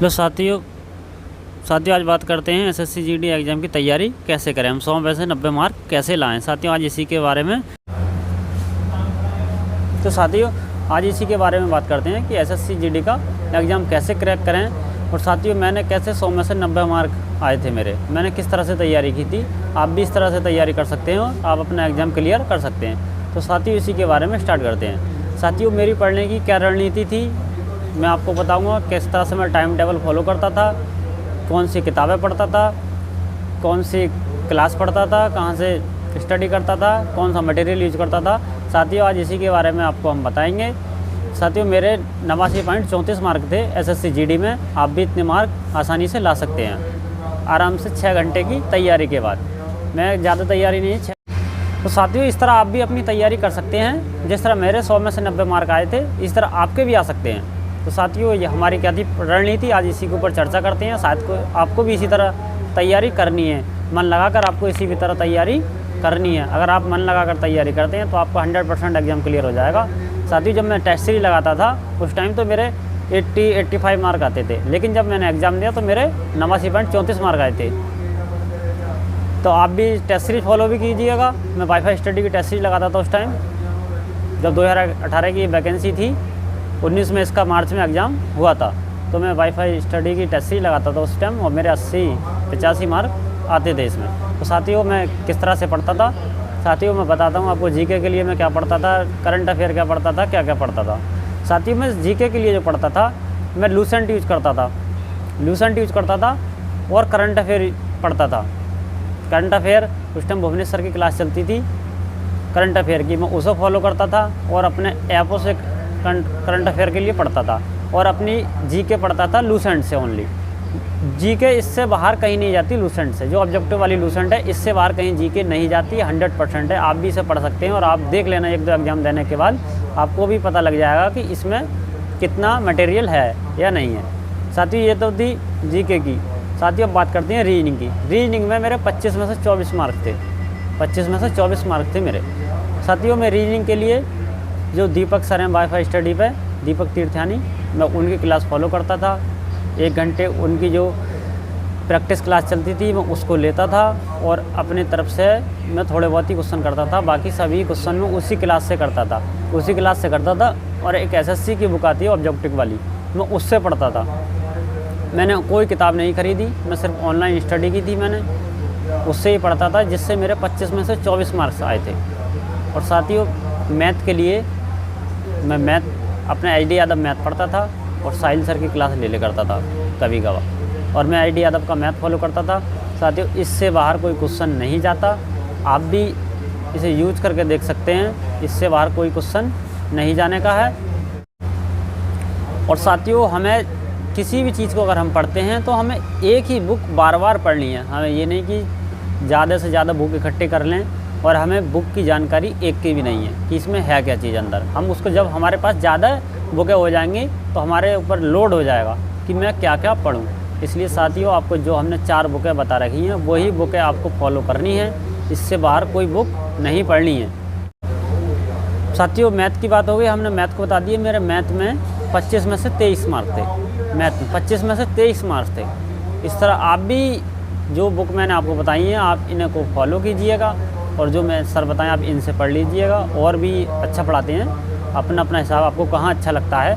लो साथियों साथियों आज बात करते हैं एसएससी जीडी एग्ज़ाम की तैयारी कैसे करें, हम 100 में से 90 मार्क कैसे लाएं। साथियों आज इसी के बारे में बात करते हैं कि एसएससी जीडी का एग्ज़ाम कैसे क्रैक करें। और साथियों मैंने कैसे 100 में से 90 मार्क आए थे मैंने किस तरह से तैयारी की थी, आप भी इस तरह से तैयारी कर सकते हैं और आप अपना एग्ज़ाम क्लियर कर सकते हैं। तो साथियों इसी के बारे में स्टार्ट करते हैं। साथियों मेरी पढ़ने की क्या रणनीति थी मैं आपको बताऊंगा, किस तरह से मैं टाइम टेबल फॉलो करता था, कौन सी किताबें पढ़ता था, कौन सी क्लास पढ़ता था, कहाँ से स्टडी करता था, कौन सा मटेरियल यूज करता था। साथियों आज इसी के बारे में आपको हम बताएंगे। साथियों मेरे 89.34 मार्क थे एसएससी जीडी में, आप भी इतने मार्क आसानी से ला सकते हैं आराम से 6 घंटे की तैयारी के बाद। मैं ज़्यादा तैयारी नहीं है। तो साथियों इस तरह आप भी अपनी तैयारी कर सकते हैं। जिस तरह मेरे 100 में से 90 मार्क आए थे इस तरह आपके भी आ सकते हैं। तो साथियों ये हमारी क्या थी रणनीति, आज इसी के ऊपर चर्चा करते हैं। शायद को आपको भी इसी तरह तैयारी करनी है, मन लगाकर आपको इसी भी तरह तैयारी करनी है। अगर आप मन लगाकर तैयारी करते हैं तो आपका 100% एग्ज़ाम क्लियर हो जाएगा। साथियों जब मैं टेस्ट सीरीज लगाता था उस टाइम तो मेरे 85 मार्क आते थे, लेकिन जब मैंने एग्ज़ाम दिया तो मेरे 89.34 मार्क आए थे। तो आप भी टेस्ट सीरीज फॉलो भी कीजिएगा। मैं वाईफाई स्टडी की टेस्ट सीरीज लगाता था उस टाइम, जब 2018 की वैकेंसी थी, 19 में इसका मार्च में एग्ज़ाम हुआ था, तो मैं वाईफाई स्टडी की टेस्ट सीरीज लगाता था उस टाइम और मेरे 80-85 मार्क आते थे इसमें। तो साथियों मैं किस तरह से पढ़ता था, साथियों मैं बताता हूँ आपको। जीके के लिए मैं क्या पढ़ता था, करंट अफेयर क्या पढ़ता था, क्या क्या पढ़ता था। साथियों मैं जीके के लिए जो पढ़ता था मैं लूसेंट यूज करता था और करंट अफेयर पढ़ता था। करंट अफेयर उस टाइम भुवनेश्वर की क्लास चलती थी करंट अफेयर की, मैं उसे फॉलो करता था और अपने ऐपों से करंट अफेयर के लिए पढ़ता था और अपनी जीके पढ़ता था लूसेंट से ओनली। जीके इससे बाहर कहीं नहीं जाती लूसेंट से, जो ऑब्जेक्टिव वाली लूसेंट है इससे बाहर कहीं जीके नहीं जाती, 100% है। आप भी इसे पढ़ सकते हैं और आप देख लेना 1-2 एग्ज़ाम देने के बाद आपको भी पता लग जाएगा कि इसमें कितना मटेरियल है या नहीं है। साथियों ये तो थी जीके की। साथियों अब बात करते हैं रीजनिंग की। रीजनिंग में मेरे 25 में से 24 मार्क थे, 25 में से 24 मार्क थे मेरे। साथियों मैं रीजनिंग के लिए जो दीपक सर हैं वाईफाई स्टडी पे, दीपक तीर्थयानी, मैं उनकी क्लास फॉलो करता था। 1 घंटे उनकी जो प्रैक्टिस क्लास चलती थी मैं उसको लेता था और अपनी तरफ से मैं थोड़े बहुत ही क्वेश्चन करता था, बाकी सभी क्वेश्चन में उसी क्लास से करता था। और एक एसएससी की बुक आती है ऑब्जेक्टिव वाली, मैं उससे पढ़ता था। मैंने कोई किताब नहीं खरीदी, मैं सिर्फ ऑनलाइन स्टडी की थी, मैंने उससे ही पढ़ता था, जिससे मेरे 25 में से 24 मार्क्स आए थे। और साथियों मैथ के लिए मैं अपने एचडी यादव मैथ पढ़ता था और साहिल सर की क्लास ले करता था कभी कभार, और मैं एचडी यादव का मैथ फॉलो करता था। साथियों इससे बाहर कोई क्वेश्चन नहीं जाता, आप भी इसे यूज करके देख सकते हैं, इससे बाहर कोई क्वेश्चन नहीं जाने का है। और साथियों हमें किसी भी चीज़ को अगर हम पढ़ते हैं तो हमें एक ही बुक बार बार पढ़नी है। हमें ये नहीं कि ज़्यादा से ज़्यादा बुक इकट्ठे कर लें और हमें बुक की जानकारी एक की भी नहीं है कि इसमें है क्या चीज़ अंदर। हम उसको जब हमारे पास ज़्यादा बुकें हो जाएंगी तो हमारे ऊपर लोड हो जाएगा कि मैं क्या क्या पढूं। इसलिए साथियों आपको जो हमने 4 बुकें बता रखी हैं वही बुकें आपको फॉलो करनी है, इससे बाहर कोई बुक नहीं पढ़नी है। साथियों मैथ की बात हो गई, हमने मैथ को बता दिए। मेरे मैथ में 25 में से 23 मार्क थे, मैथ में 25 में से 23 मार्क्स थे। इस तरह आप भी जो बुक मैंने आपको बताई हैं आप इन्हें को फॉलो कीजिएगा और जो मैं सर बताएं आप इनसे पढ़ लीजिएगा। और भी अच्छा पढ़ाते हैं, अपना अपना हिसाब आपको कहाँ अच्छा लगता है।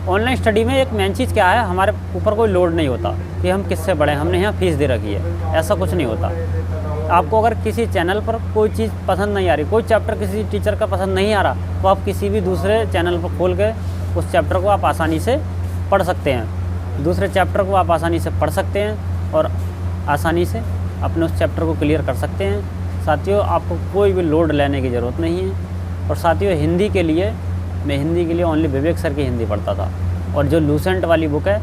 ऑनलाइन स्टडी में एक मेन चीज़ क्या है, हमारे ऊपर कोई लोड नहीं होता कि हम किससे पढ़ें, हमने यहाँ फ़ीस दे रखी है, ऐसा कुछ नहीं होता। आपको अगर किसी चैनल पर कोई चीज़ पसंद नहीं आ रही, कोई चैप्टर किसी टीचर का पसंद नहीं आ रहा, तो आप किसी भी दूसरे चैनल पर खोल के उस चैप्टर को आप आसानी से पढ़ सकते हैं। दूसरे चैप्टर को आप आसानी से पढ़ सकते हैं और आसानी से अपने उस चैप्टर को क्लियर कर सकते हैं। साथियों आपको कोई भी लोड लेने की ज़रूरत नहीं है। और साथियों हिंदी के लिए मैं हिंदी के लिए ओनली विवेक सर की हिंदी पढ़ता था, और जो लूसेंट वाली बुक है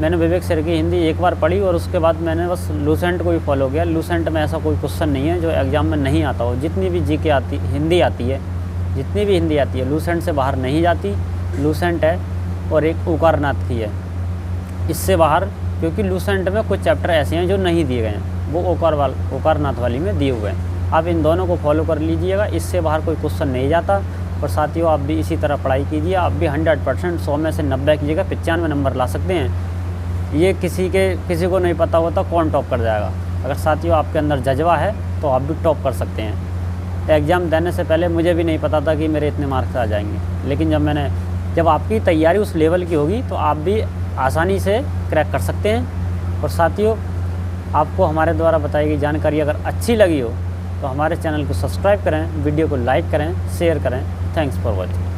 मैंने विवेक सर की हिंदी एक बार पढ़ी और उसके बाद मैंने बस लूसेंट को ही फॉलो किया। लूसेंट में ऐसा कोई क्वेश्चन नहीं है जो एग्ज़ाम में नहीं आता हो। जितनी भी जीके आती हिंदी आती है, जितनी भी हिंदी आती है लूसेंट से बाहर नहीं जाती। लूसेंट है और एक ओकारनाथ की है, इससे बाहर, क्योंकि लूसेंट में कुछ चैप्टर ऐसे हैं जो नहीं दिए गए हैं, वो ओकारनाथ वाली में दिए हुए हैं। आप इन दोनों को फॉलो कर लीजिएगा, इससे बाहर कोई क्वेश्चन नहीं जाता। और साथियों आप भी इसी तरह पढ़ाई कीजिए, आप भी 100% 100 में से 90 की जगह 95 नंबर ला सकते हैं। ये किसी को नहीं पता होता कौन टॉप कर जाएगा। अगर साथियों आपके अंदर जज्बा है तो आप भी टॉप कर सकते हैं। एग्ज़ाम देने से पहले मुझे भी नहीं पता था कि मेरे इतने मार्क्स आ जाएंगे, लेकिन जब आपकी तैयारी उस लेवल की होगी तो आप भी आसानी से क्रैक कर सकते हैं। और साथियों, आपको हमारे द्वारा बताई गई जानकारी अगर अच्छी लगी हो तो हमारे चैनल को सब्सक्राइब करें, वीडियो को लाइक करें, शेयर करें। Thanks for watching.